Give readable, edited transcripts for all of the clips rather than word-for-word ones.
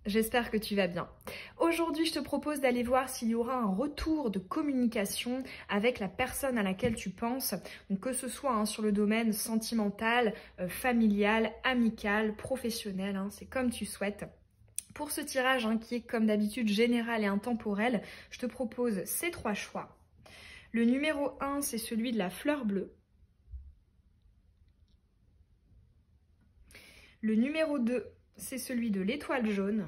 J'espère que tu vas bien. Aujourd'hui, je te propose d'aller voir s'il y aura un retour de communication avec la personne à laquelle tu penses, donc que ce soit sur le domaine sentimental, familial, amical, professionnel, c'est comme tu souhaites. Pour ce tirage qui est comme d'habitude général et intemporel, je te propose ces trois choix. Le numéro 1, c'est celui de la fleur bleue. Le numéro 2, c'est celui de l'étoile jaune.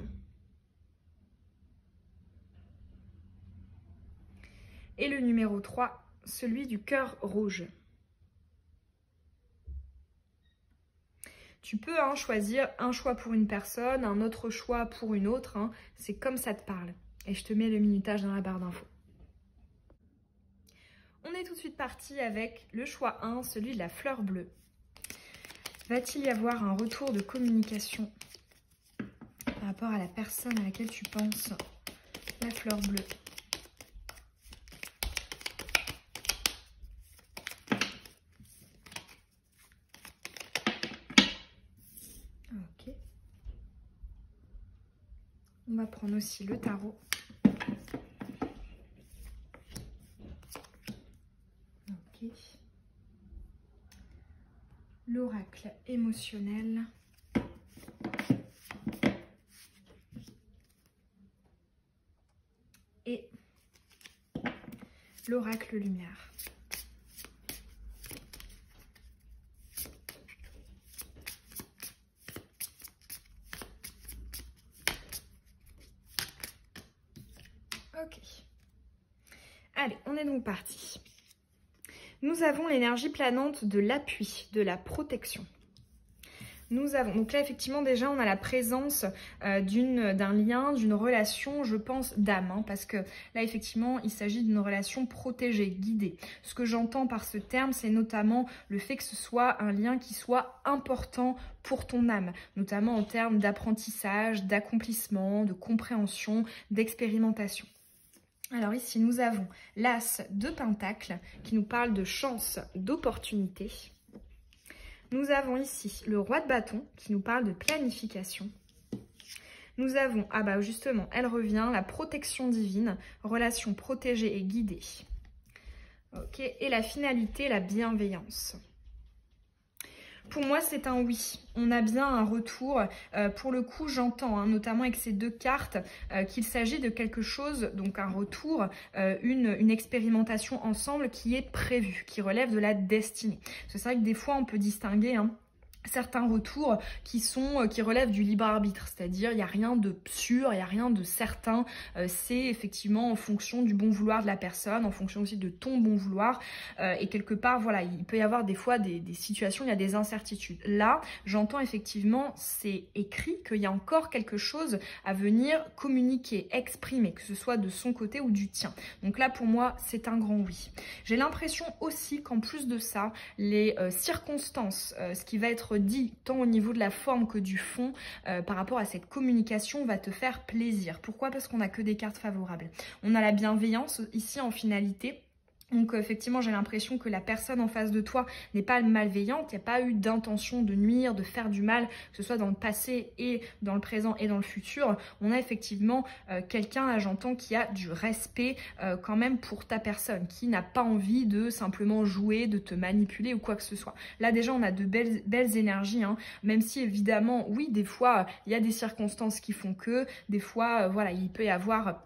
Et le numéro 3, celui du cœur rouge. Tu peux choisir un choix pour une personne, un autre choix pour une autre. C'est comme ça te parle. Et je te mets le minutage dans la barre d'infos. On est tout de suite parti avec le choix 1, celui de la fleur bleue. Va-t-il y avoir un retour de communication par rapport à la personne à laquelle tu penses, la fleur bleue? Ok. On va prendre aussi le tarot. Ok. L'oracle émotionnel. Et l'oracle lumière. Ok. Allez, on est donc parti. Nous avons l'énergie planante de l'appui, de la protection. Nous avons, donc là effectivement déjà on a la présence d'un lien, d'une relation, je pense, d'âme, parce que là effectivement il s'agit d'une relation protégée, guidée. Ce que j'entends par ce terme, c'est notamment le fait que ce soit un lien qui soit important pour ton âme, notamment en termes d'apprentissage, d'accomplissement, de compréhension, d'expérimentation. Alors ici, nous avons l'As de Pentacle qui nous parle de chance, d'opportunité. Nous avons ici le Roi de Bâton qui nous parle de planification. Nous avons, justement, elle revient, la protection divine, relation protégée et guidée. Ok, et la finalité, la bienveillance. Pour moi, c'est un oui. On a bien un retour. Pour le coup, j'entends, notamment avec ces deux cartes, qu'il s'agit de quelque chose, donc un retour, une expérimentation ensemble qui est prévue, qui relève de la destinée. C'est vrai que des fois, on peut distinguer certains retours qui relèvent du libre arbitre, c'est-à-dire il n'y a rien de sûr, il n'y a rien de certain, c'est effectivement en fonction du bon vouloir de la personne, en fonction aussi de ton bon vouloir, et quelque part, voilà, il peut y avoir des fois des situations, il y a des incertitudes. Là, j'entends effectivement, c'est écrit qu'il y a encore quelque chose à venir communiquer, exprimer, que ce soit de son côté ou du tien. Donc là, pour moi, c'est un grand oui. J'ai l'impression aussi qu'en plus de ça, les circonstances, ce qui va être dit tant au niveau de la forme que du fond par rapport à cette communication va te faire plaisir. Pourquoi? Parce qu'on n'a que des cartes favorables. On a la bienveillance ici en finalité. Donc effectivement, j'ai l'impression que la personne en face de toi n'est pas malveillante, il n'y a pas eu d'intention de nuire, de faire du mal, que ce soit dans le passé et dans le présent et dans le futur. On a effectivement quelqu'un, là j'entends, qui a du respect quand même pour ta personne, qui n'a pas envie de simplement jouer, de te manipuler ou quoi que ce soit. Là déjà, on a de belles énergies, même si évidemment, oui, des fois, il y a des circonstances qui font que, des fois, voilà, il peut y avoir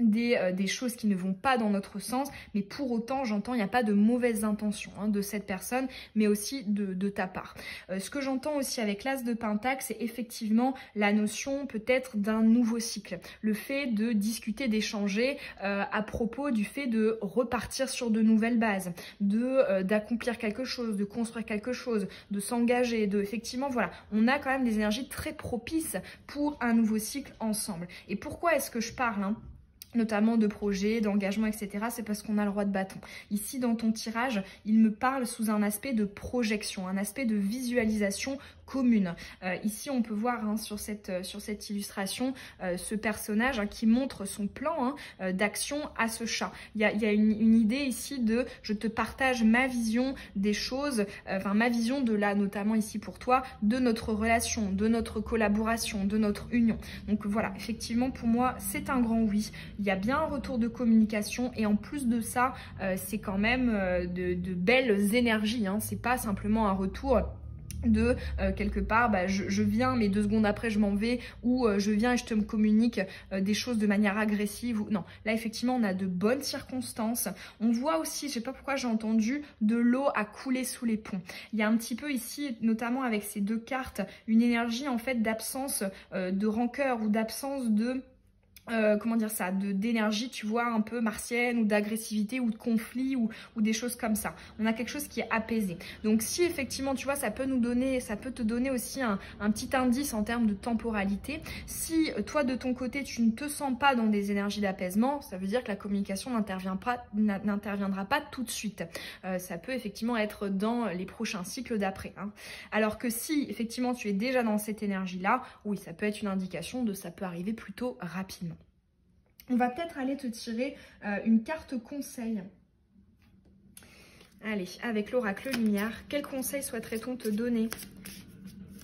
des choses qui ne vont pas dans notre sens, mais pour autant, j'entends, il n'y a pas de mauvaises intentions de cette personne, mais aussi de ta part. Ce que j'entends aussi avec l'As de Pentacle, c'est effectivement la notion peut-être d'un nouveau cycle. Le fait de discuter, d'échanger à propos du fait de repartir sur de nouvelles bases, d'accomplir quelque chose, de construire quelque chose, de s'engager, effectivement, voilà, on a quand même des énergies très propices pour un nouveau cycle ensemble. Et pourquoi est-ce que je parle notamment de projets, d'engagement, etc. C'est parce qu'on a le Roi de Bâton. Ici, dans ton tirage, il me parle sous un aspect de projection, un aspect de visualisation commune. Ici, on peut voir hein, sur cette illustration ce personnage hein, qui montre son plan hein, d'action à ce chat. Il y a une idée ici de je te partage ma vision des choses, enfin ma vision de là, notamment ici pour toi, de notre relation, de notre collaboration, de notre union. Donc voilà, effectivement pour moi c'est un grand oui. Il y a bien un retour de communication et en plus de ça, c'est quand même de belles énergies. Hein. C'est pas simplement un retour de quelque part bah, je viens mais 2 secondes après je m'en vais, ou je viens et je te communique des choses de manière agressive. Non, là effectivement on a de bonnes circonstances. On voit aussi, je sais pas pourquoi j'ai entendu de l'eau à couler sous les ponts. Il y a un petit peu ici, notamment avec ces 2 cartes, une énergie en fait d'absence de rancœur ou d'absence de comment dire ça, d'énergie, tu vois, un peu martienne ou d'agressivité ou de conflit ou des choses comme ça. On a quelque chose qui est apaisé. Donc si effectivement, tu vois, ça peut te donner aussi un petit indice en termes de temporalité. Si toi, de ton côté, tu ne te sens pas dans des énergies d'apaisement, ça veut dire que la communication n'interviendra pas tout de suite. Ça peut effectivement être dans les prochains cycles d'après. Hein. Alors que si effectivement, tu es déjà dans cette énergie-là, oui, ça peut être une indication de ça peut arriver plutôt rapidement. On va peut-être aller te tirer une carte conseil. Allez, avec l'oracle lumière, quel conseil souhaiterait-on te donner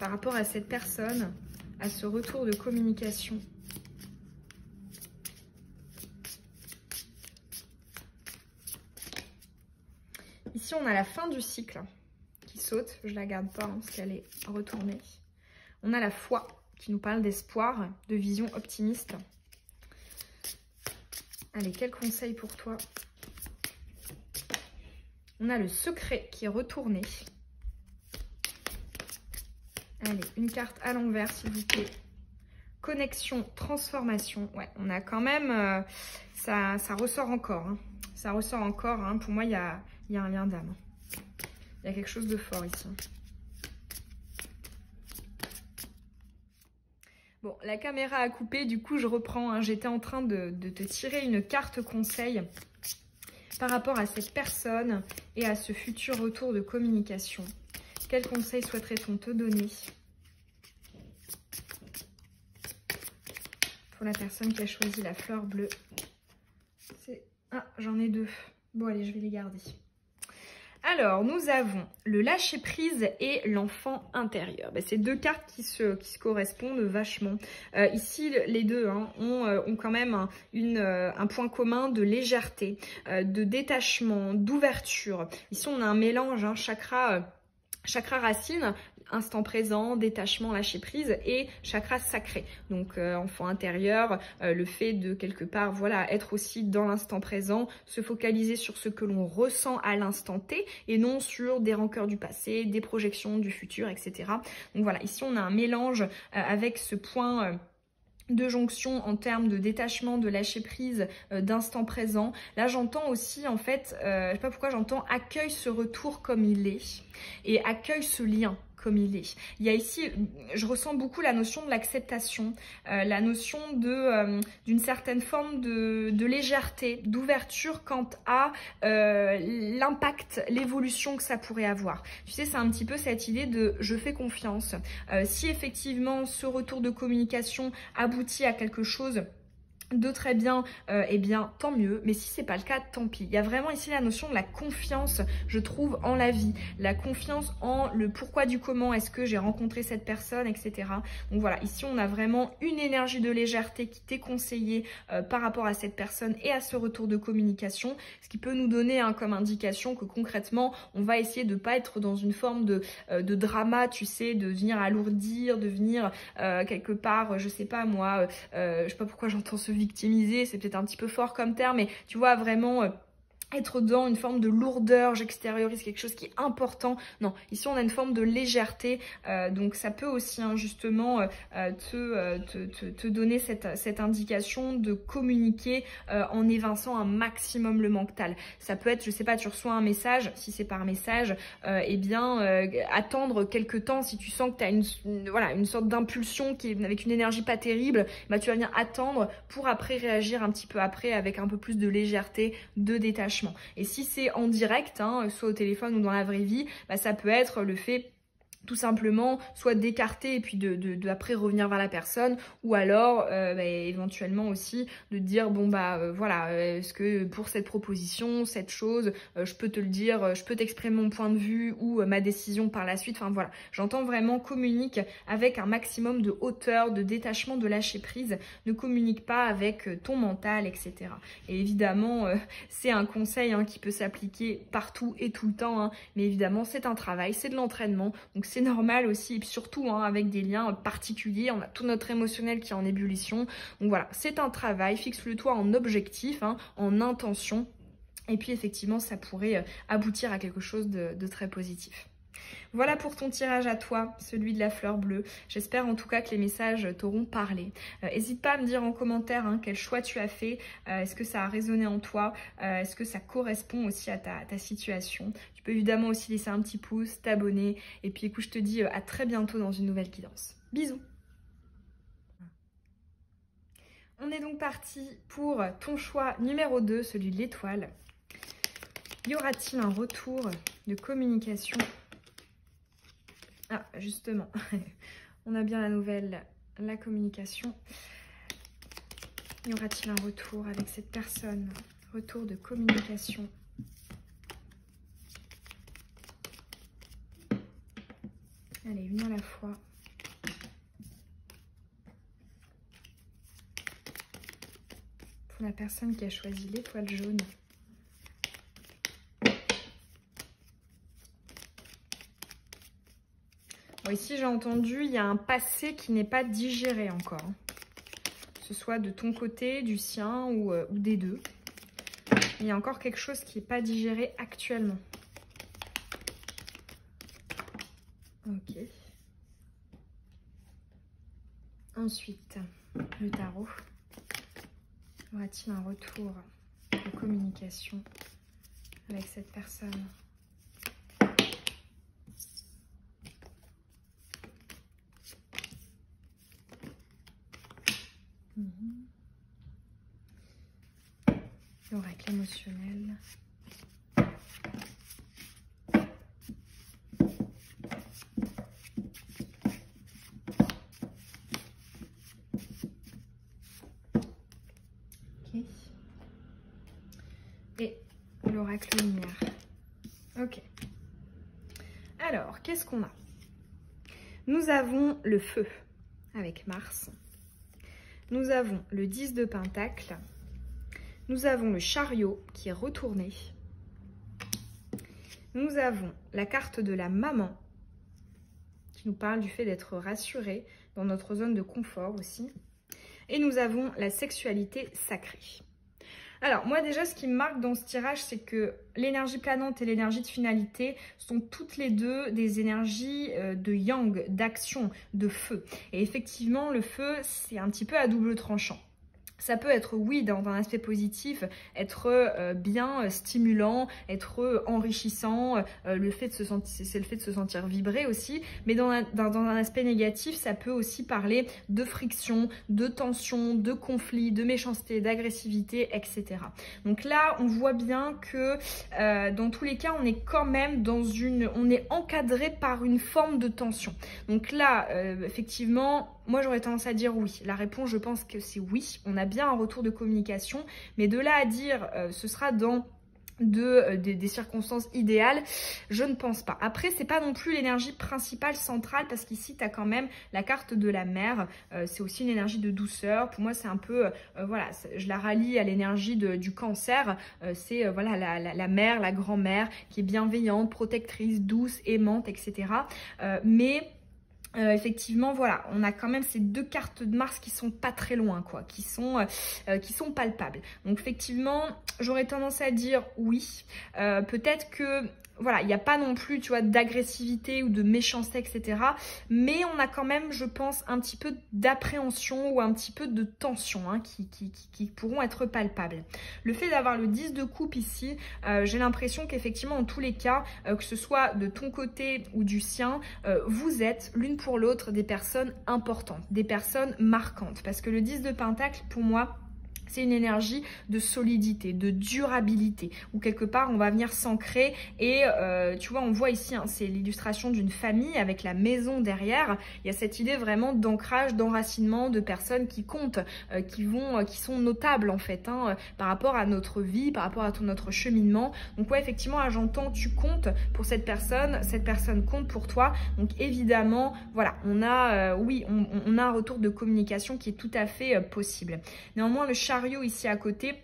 par rapport à cette personne, à ce retour de communication? Ici, on a la fin du cycle qui saute. Je ne la garde pas hein, parce qu'elle est retournée. On a la foi qui nous parle d'espoir, de vision optimiste. Allez, quel conseil pour toi? On a le secret qui est retourné. Allez, une carte à l'envers, s'il vous plaît. Connexion, transformation. Ouais, on a quand même... ça ressort encore. Hein. Ça ressort encore. Hein. Pour moi, il y a un lien d'âme. Il y a quelque chose de fort ici. Bon, la caméra a coupé, du coup je reprends. Hein. J'étais en train de te tirer une carte conseil par rapport à cette personne et à ce futur retour de communication. Quel conseil souhaiterait-on te donner pour la personne qui a choisi la fleur bleue? Ah, j'en ai 2. Bon, allez, je vais les garder. Alors, nous avons le lâcher-prise et l'enfant intérieur. Ben, c'est 2 cartes qui se correspondent vachement. Ici, les deux hein, ont quand même un point commun de légèreté, de détachement, d'ouverture. Ici, on a un mélange, hein, chakra racine, instant présent, détachement, lâcher prise et chakra sacré. Donc enfant intérieur, le fait de quelque part voilà être aussi dans l'instant présent, se focaliser sur ce que l'on ressent à l'instant T et non sur des rancœurs du passé, des projections du futur, etc. Donc voilà, ici on a un mélange avec ce point de jonction en termes de détachement, de lâcher prise, d'instant présent. Là j'entends aussi en fait, je sais pas pourquoi j'entends accueille ce retour comme il est et accueille ce lien comme il est. Il y a ici, je ressens beaucoup la notion de l'acceptation, la notion d'une certaine forme de légèreté, d'ouverture quant à l'impact, l'évolution que ça pourrait avoir. Tu sais, c'est un petit peu cette idée de je fais confiance. Si effectivement ce retour de communication aboutit à quelque chose de très bien, eh bien tant mieux, mais si c'est pas le cas, tant pis. Il y a vraiment ici la notion de la confiance, je trouve, en la vie, la confiance en le pourquoi du comment est-ce que j'ai rencontré cette personne, etc. Donc voilà, ici on a vraiment une énergie de légèreté qui t'est conseillée par rapport à cette personne et à ce retour de communication, ce qui peut nous donner hein, comme indication que concrètement on va essayer de pas être dans une forme de drama, tu sais, de venir alourdir, de venir quelque part, je sais pas moi, je sais pas pourquoi j'entends ce victimiser, c'est peut-être un petit peu fort comme terme, mais tu vois vraiment être dans une forme de lourdeur, j'extériorise quelque chose qui est important. Non, ici on a une forme de légèreté, donc ça peut aussi hein, justement te donner cette indication de communiquer en évinçant un maximum le mental. Ça peut être, je sais pas, tu reçois un message, si c'est par message, eh bien attendre quelques temps si tu sens que tu as voilà, une sorte d'impulsion qui est avec une énergie pas terrible, bah, tu vas venir attendre pour après réagir un petit peu après avec un peu plus de légèreté, de détachement. Et si c'est en direct, hein, soit au téléphone ou dans la vraie vie, bah, ça peut être le fait tout simplement soit d'écarter et puis après revenir vers la personne, ou alors éventuellement aussi de dire bon bah voilà, est-ce que pour cette proposition, cette chose, je peux te le dire, je peux t'exprimer mon point de vue ou ma décision par la suite. Enfin voilà, j'entends vraiment communique avec un maximum de hauteur, de détachement, de lâcher prise. Ne communique pas avec ton mental, etc. Et évidemment c'est un conseil qui peut s'appliquer partout et tout le temps, mais évidemment c'est un travail, c'est de l'entraînement, donc c'est normal aussi, et puis surtout avec des liens particuliers, on a tout notre émotionnel qui est en ébullition, donc voilà, c'est un travail, fixe-le toi en objectif, en intention, et puis effectivement ça pourrait aboutir à quelque chose de très positif. Voilà pour ton tirage à toi, celui de la fleur bleue. J'espère en tout cas que les messages t'auront parlé. N'hésite pas à me dire en commentaire quel choix tu as fait. Est-ce que ça a résonné en toi? Est-ce que ça correspond aussi à ta situation? Tu peux évidemment aussi laisser un petit pouce, t'abonner. Et puis écoute, je te dis à très bientôt dans une nouvelle guidance. Bisous! On est donc parti pour ton choix numéro 2, celui de l'étoile. Y aura-t-il un retour de communication? Ah, justement, on a bien la nouvelle, la communication. Y aura-t-il un retour avec cette personne? Retour de communication. Allez, une à la fois. Pour la personne qui a choisi l'étoile jaune. Bon, ici, j'ai entendu, il y a un passé qui n'est pas digéré encore. Que ce soit de ton côté, du sien ou des deux. Il y a encore quelque chose qui n'est pas digéré actuellement. Ok. Ensuite, le tarot. Y aura-t-il un retour de communication avec cette personne? L'oracle émotionnel. Ok. Et l'oracle lumière. Ok. Alors, qu'est-ce qu'on a? Nous avons le feu avec Mars. Nous avons le 10 de Pentacle. Nous avons le chariot qui est retourné. Nous avons la carte de la maman qui nous parle du fait d'être rassuré dans notre zone de confort aussi. Et nous avons la sexualité sacrée. Alors moi déjà ce qui me marque dans ce tirage c'est que l'énergie planante et l'énergie de finalité sont toutes les deux des énergies de yang, d'action, de feu. Et effectivement le feu c'est un petit peu à double tranchant. Ça peut être, oui, dans un aspect positif, être bien stimulant, être enrichissant, c'est le fait de se sentir vibrer aussi. Mais dans un aspect négatif, ça peut aussi parler de friction, de tension, de conflit, de méchanceté, d'agressivité, etc. Donc là, on voit bien que dans tous les cas, on est quand même on est encadré par une forme de tension. Donc là, effectivement, moi j'aurais tendance à dire oui. La réponse, je pense que c'est oui. On a bien un retour de communication, mais de là à dire ce sera dans des circonstances idéales, je ne pense pas. Après, c'est pas non plus l'énergie principale centrale parce qu'ici, tu as quand même la carte de la mer. C'est aussi une énergie de douceur. Pour moi, c'est un peu, voilà, je la rallie à l'énergie du cancer. C'est voilà la mère, la grand-mère qui est bienveillante, protectrice, douce, aimante, etc. Mais effectivement, voilà, on a quand même ces deux cartes de Mars qui sont pas très loin, quoi, qui sont palpables. Donc effectivement, j'aurais tendance à dire oui. Peut-être que voilà, il n'y a pas non plus, tu vois, d'agressivité ou de méchanceté, etc. Mais on a quand même, je pense, un petit peu d'appréhension ou un petit peu de tension qui pourront être palpables. Le fait d'avoir le 10 de coupe ici, j'ai l'impression qu'effectivement, en tous les cas, que ce soit de ton côté ou du sien, vous êtes l'une pour l'autre des personnes importantes, des personnes marquantes. Parce que le 10 de Pentacle, pour moi, C'est une énergie de solidité, de durabilité, où quelque part on va venir s'ancrer et tu vois, on voit ici, hein, c'est l'illustration d'une famille avec la maison derrière. Il y a cette idée vraiment d'ancrage, d'enracinement, de personnes qui comptent, qui sont notables en fait, hein, par rapport à notre vie, par rapport à notre cheminement. Donc ouais, effectivement, là j'entends, tu comptes pour cette personne compte pour toi. Donc évidemment, voilà, on a, oui, on a un retour de communication qui est tout à fait possible. Néanmoins, le chariot ici à côté,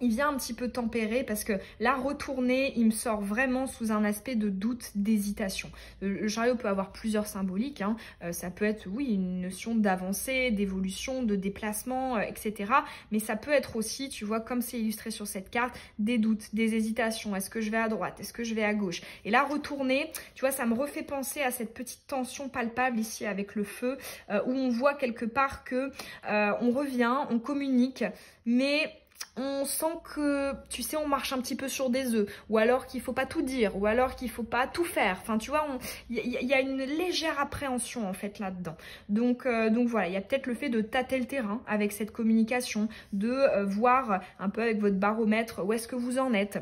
il vient un petit peu tempérer parce que là, retourner, il me sort vraiment sous un aspect de doute, d'hésitation. Le chariot peut avoir plusieurs symboliques, hein. Ça peut être, oui, une notion d'avancée, d'évolution, de déplacement, etc. Mais ça peut être aussi, tu vois, comme c'est illustré sur cette carte, des doutes, des hésitations. Est-ce que je vais à droite? Est-ce que je vais à gauche? Et là, retourner, tu vois, ça me refait penser à cette petite tension palpable ici avec le feu, où on voit quelque part que on revient, on communique, mais on sent que, tu sais, on marche un petit peu sur des œufs, ou alors qu'il faut pas tout dire, ou alors qu'il faut pas tout faire. Enfin, tu vois, il y a une légère appréhension en fait là-dedans. Donc voilà, il y a peut-être le fait de tâter le terrain avec cette communication, de voir un peu avec votre baromètre où est-ce que vous en êtes.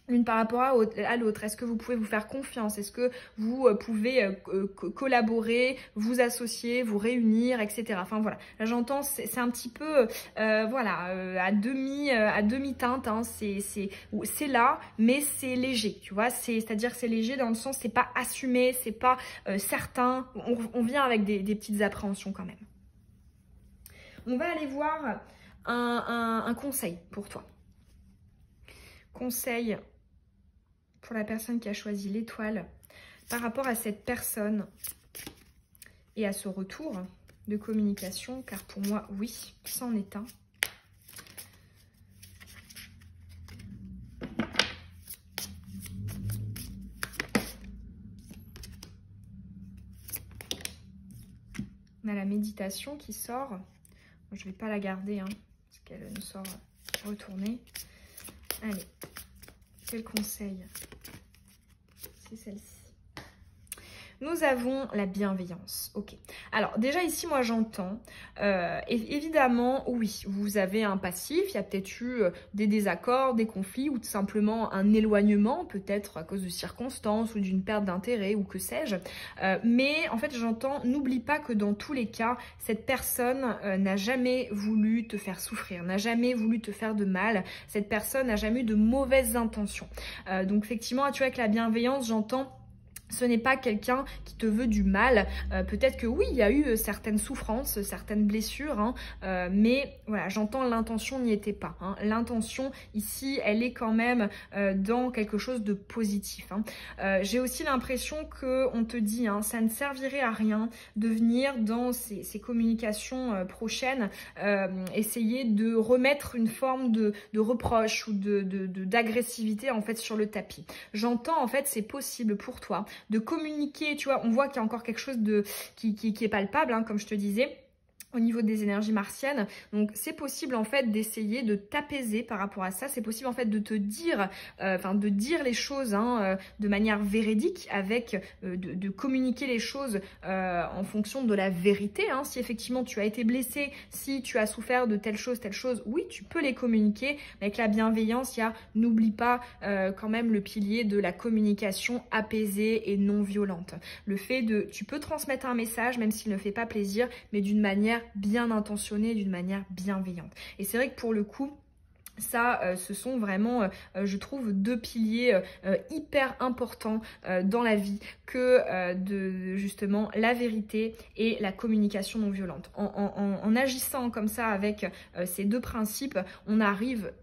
L'une par rapport à l'autre. Est-ce que vous pouvez vous faire confiance? Est-ce que vous pouvez collaborer, vous associer, vous réunir, etc. Enfin voilà, là j'entends, c'est un petit peu, voilà, à demi-teinte, hein. C'est là, mais c'est léger, tu vois. C'est-à-dire c'est léger dans le sens, c'est pas assumé, c'est pas certain. On vient avec des petites appréhensions quand même. On va aller voir un conseil pour toi. Conseil pour la personne qui a choisi l'étoile par rapport à cette personne et à ce retour de communication, car pour moi, oui, c'en est un. On a la méditation qui sort. Je ne vais pas la garder, hein, parce qu'elle nous sort retournée. Allez, quel conseil? C'est celle-ci. Nous avons la bienveillance. Ok. Alors déjà ici, moi j'entends, évidemment, oui, vous avez un passif, il y a peut-être eu des désaccords, des conflits ou tout simplement un éloignement, peut-être à cause de circonstances ou d'une perte d'intérêt ou que sais-je. Mais en fait, j'entends, n'oublie pas que dans tous les cas, cette personne n'a jamais voulu te faire souffrir, n'a jamais voulu te faire de mal. Cette personne n'a jamais eu de mauvaises intentions. Donc effectivement, tu vois, avec la bienveillance, j'entends, ce n'est pas quelqu'un qui te veut du mal. Peut-être que oui, il y a eu certaines souffrances, certaines blessures, hein, mais voilà, j'entends l'intention n'y était pas. Hein. L'intention ici, elle est quand même dans quelque chose de positif. Hein. J'ai aussi l'impression qu'on te dit, hein, ça ne servirait à rien de venir dans ces communications prochaines essayer de remettre une forme de reproche ou d'agressivité en fait sur le tapis. J'entends en fait c'est possible pour toi de communiquer, tu vois, on voit qu'il y a encore quelque chose qui est palpable, hein, comme je te disais, au niveau des énergies martiennes. Donc c'est possible en fait d'essayer de t'apaiser par rapport à ça. C'est possible en fait de te dire, de dire les choses hein, de manière véridique, avec de communiquer les choses en fonction de la vérité. Hein. Si effectivement tu as été blessé, si tu as souffert de telle chose, oui, tu peux les communiquer. Mais avec la bienveillance, il y a, n'oublie pas quand même le pilier de la communication apaisée et non violente. Le fait de, tu peux transmettre un message même s'il ne fait pas plaisir, mais d'une manière bien intentionnée, d'une manière bienveillante. Et c'est vrai que pour le coup, ça, ce sont vraiment, je trouve, deux piliers hyper importants dans la vie que de justement la vérité et la communication non violente. En agissant comme ça avec ces deux principes, on arrive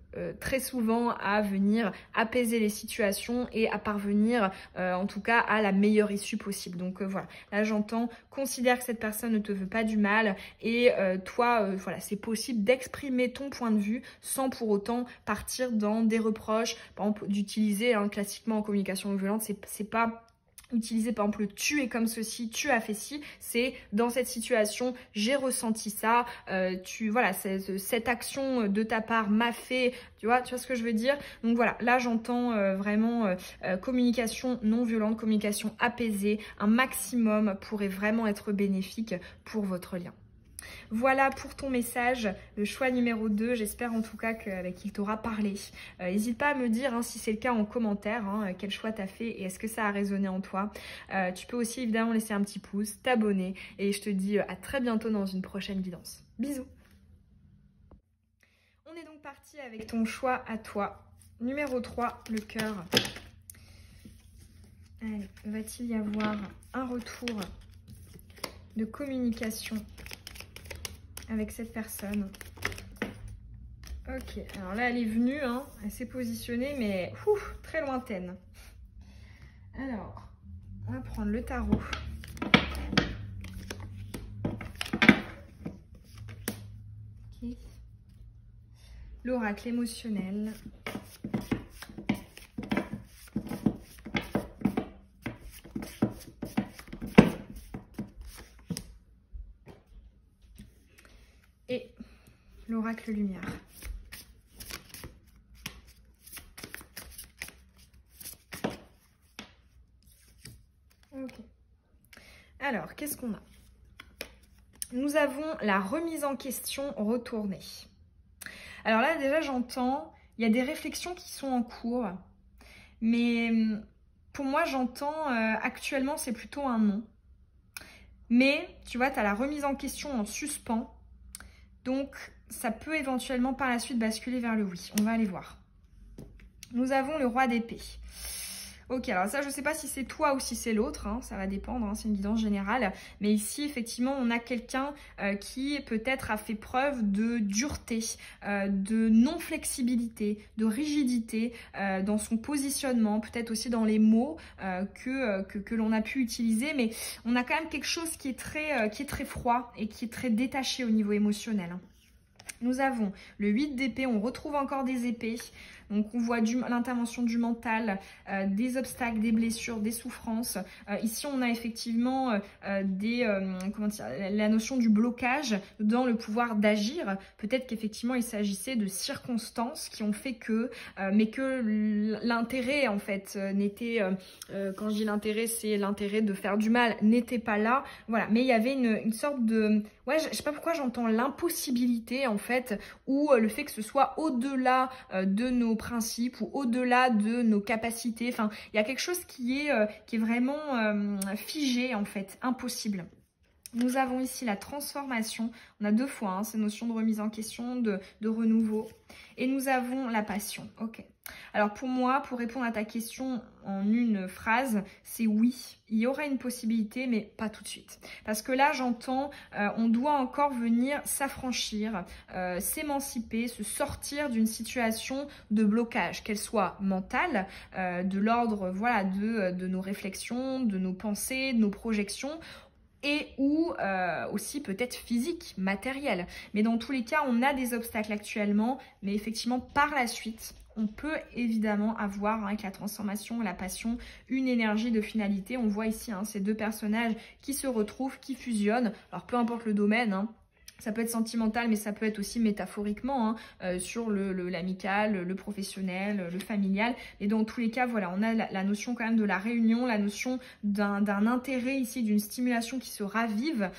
très souvent à venir apaiser les situations et à parvenir en tout cas à la meilleure issue possible. Donc voilà, là j'entends, considère que cette personne ne te veut pas du mal et toi, voilà, c'est possible d'exprimer ton point de vue sans pour autant partir dans des reproches, par exemple d'utiliser classiquement en communication non violente, c'est pas utiliser par exemple le tu es comme ceci, tu as fait ci, c'est dans cette situation j'ai ressenti ça, voilà, cette action de ta part m'a fait, tu vois ce que je veux dire. Donc voilà, là j'entends vraiment communication non violente, communication apaisée, un maximum pourrait vraiment être bénéfique pour votre lien. Voilà pour ton message, le choix numéro 2. J'espère en tout cas qu'il t'aura parlé. N'hésite pas à me dire si c'est le cas en commentaire, quel choix tu as fait et est-ce que ça a résonné en toi. Tu peux aussi évidemment laisser un petit pouce, t'abonner et je te dis à très bientôt dans une prochaine guidance. Bisous. On est donc parti avec ton choix à toi. Numéro 3, le cœur. Allez, va-t-il y avoir un retour de communication avec cette personne? Ok, alors là elle est venue, elle s'est positionnée mais très lointaine. Alors, on va prendre le tarot. Okay. L'oracle émotionnel. Et l'oracle lumière. Ok. Alors, qu'est-ce qu'on a? Nous avons la remise en question retournée. Alors là, déjà, j'entends, il y a des réflexions qui sont en cours. Mais pour moi, j'entends actuellement, c'est plutôt un non. Mais, tu vois, tu as la remise en question en suspens. Donc, ça peut éventuellement par la suite basculer vers le oui. On va aller voir. Nous avons le roi d'épée. Ok, alors ça, je ne sais pas si c'est toi ou si c'est l'autre. Ça va dépendre, c'est une guidance générale. Mais ici, effectivement, on a quelqu'un qui peut-être a fait preuve de dureté, de non-flexibilité, de rigidité dans son positionnement, peut-être aussi dans les mots que l'on a pu utiliser. Mais on a quand même quelque chose qui est très froid et qui est très détaché au niveau émotionnel. Nous avons le 8 d'épée, on retrouve encore des épées. Donc on voit l'intervention du mental, des obstacles, des blessures, des souffrances. Ici on a effectivement la notion du blocage dans le pouvoir d'agir. Peut-être qu'effectivement il s'agissait de circonstances qui ont fait que, mais que l'intérêt en fait n'était, quand je dis l'intérêt, c'est l'intérêt de faire du mal, n'était pas là. Voilà, mais il y avait une sorte de, ouais, je sais pas pourquoi j'entends l'impossibilité en fait, ou le fait que ce soit au-delà de nos principes ou au-delà de nos capacités. Enfin, il y a quelque chose qui est vraiment figé en fait, impossible. Nous avons ici la transformation. On a deux fois ces notions de remise en question, de renouveau. Et nous avons la passion. Ok. Alors pour moi, pour répondre à ta question en une phrase, c'est oui. Il y aura une possibilité, mais pas tout de suite. Parce que là, j'entends, on doit encore venir s'affranchir, s'émanciper, se sortir d'une situation de blocage, qu'elle soit mentale, de l'ordre voilà, de nos réflexions, de nos pensées, de nos projections, et ou aussi peut-être physique, matériel. Mais dans tous les cas, on a des obstacles actuellement, mais effectivement, par la suite, on peut évidemment avoir avec la transformation, la passion, une énergie de finalité. On voit ici ces deux personnages qui se retrouvent, qui fusionnent. Alors peu importe le domaine, ça peut être sentimental, mais ça peut être aussi métaphoriquement sur l'amical, le professionnel, le familial. Et dans tous les cas, voilà, on a la notion quand même de la réunion, la notion d'un intérêt ici, d'une stimulation qui se ravive.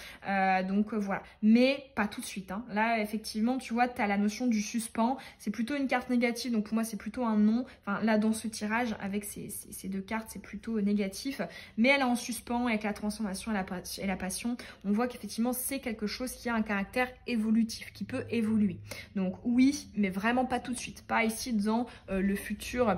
Donc voilà, mais pas tout de suite. Là, effectivement, tu vois, tu as la notion du suspens. C'est plutôt une carte négative, donc pour moi, c'est plutôt un non. Enfin, là, dans ce tirage, avec ces deux cartes, c'est plutôt négatif. Mais elle est en suspens avec la transformation et la passion. On voit qu'effectivement, c'est quelque chose qui a un caractère évolutif, qui peut évoluer. Donc oui, mais vraiment pas tout de suite. Pas ici dans le futur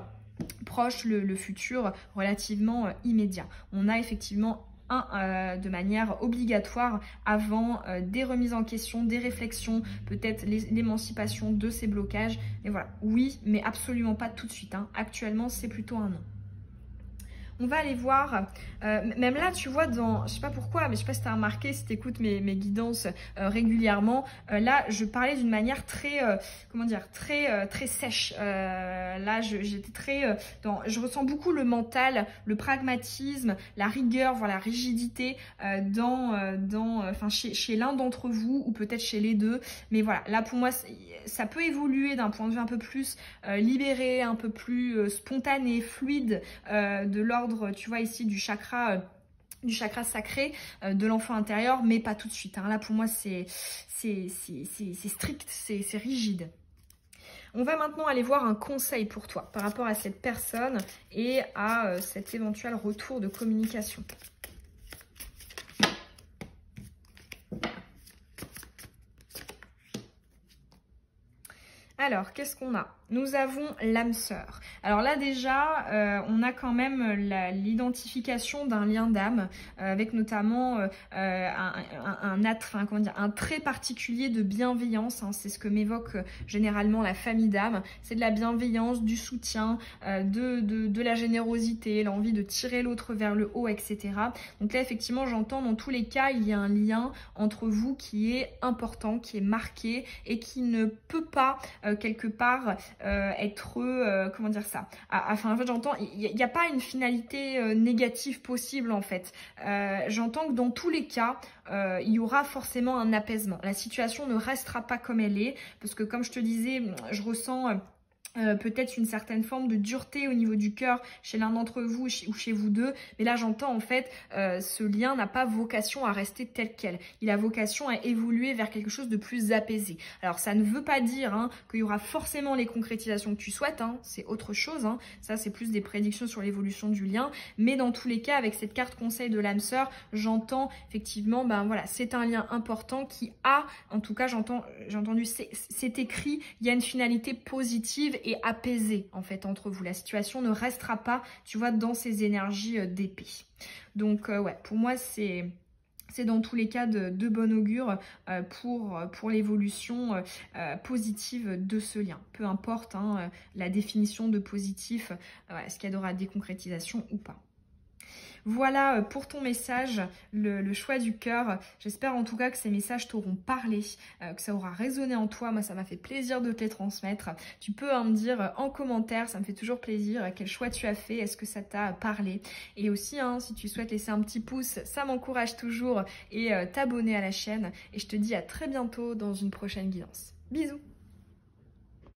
proche, le futur relativement immédiat. On a effectivement de manière obligatoire avant des remises en question, des réflexions, peut-être l'émancipation de ces blocages. Et voilà, oui, mais absolument pas tout de suite. Actuellement, c'est plutôt un non. On va aller voir, même là tu vois dans, je sais pas pourquoi, mais je sais pas si tu as remarqué, si tu écoutes mes guidances régulièrement, là je parlais d'une manière très, comment dire, très sèche. Là j'étais très, je ressens beaucoup le mental, le pragmatisme, la rigueur, voilà, la rigidité chez l'un d'entre vous ou peut-être chez les deux. Mais voilà, là pour moi ça peut évoluer d'un point de vue un peu plus libéré, un peu plus spontané, fluide, de l'ordre, tu vois ici, du chakra du chakra sacré de l'enfant intérieur, mais pas tout de suite. Hein. Là, pour moi, c'est strict, c'est rigide. On va maintenant aller voir un conseil pour toi par rapport à cette personne et à cet éventuel retour de communication. Alors, qu'est-ce qu'on a? Nous avons l'âme sœur. Alors là déjà, on a quand même l'identification d'un lien d'âme avec notamment un trait particulier de bienveillance. Hein, c'est ce que m'évoque généralement la famille d'âme. C'est de la bienveillance, du soutien, de la générosité, l'envie de tirer l'autre vers le haut, etc. Donc là, effectivement, j'entends dans tous les cas, il y a un lien entre vous qui est important, qui est marqué et qui ne peut pas quelque part être comment dire ça, enfin en fait j'entends il n'y a pas une finalité négative possible en fait. J'entends que dans tous les cas il y aura forcément un apaisement, la situation ne restera pas comme elle est, parce que comme je te disais, je ressens peut-être une certaine forme de dureté au niveau du cœur chez l'un d'entre vous ou chez vous deux, mais là j'entends en fait ce lien n'a pas vocation à rester tel quel, il a vocation à évoluer vers quelque chose de plus apaisé. Alors ça ne veut pas dire hein, qu'il y aura forcément les concrétisations que tu souhaites, hein, c'est autre chose, hein. Ça c'est plus des prédictions sur l'évolution du lien, mais dans tous les cas avec cette carte conseil de l'âme sœur, j'entends effectivement, ben voilà, c'est un lien important qui a, en tout cas j'ai entendu, c'est écrit, il y a une finalité positive et apaisé en fait entre vous. La situation ne restera pas, tu vois, dans ces énergies d'épée. Donc ouais, pour moi c'est dans tous les cas de bon augure pour l'évolution positive de ce lien. Peu importe hein, la définition de positif, est-ce qu'il y aura des concrétisations ou pas. Voilà pour ton message, le choix du cœur. J'espère en tout cas que ces messages t'auront parlé, que ça aura résonné en toi. Moi, ça m'a fait plaisir de te les transmettre. Tu peux me dire en commentaire, ça me fait toujours plaisir, quel choix tu as fait, est-ce que ça t'a parlé. Et aussi, hein, si tu souhaites laisser un petit pouce, ça m'encourage toujours, et t'abonner à la chaîne. Et je te dis à très bientôt dans une prochaine guidance. Bisous!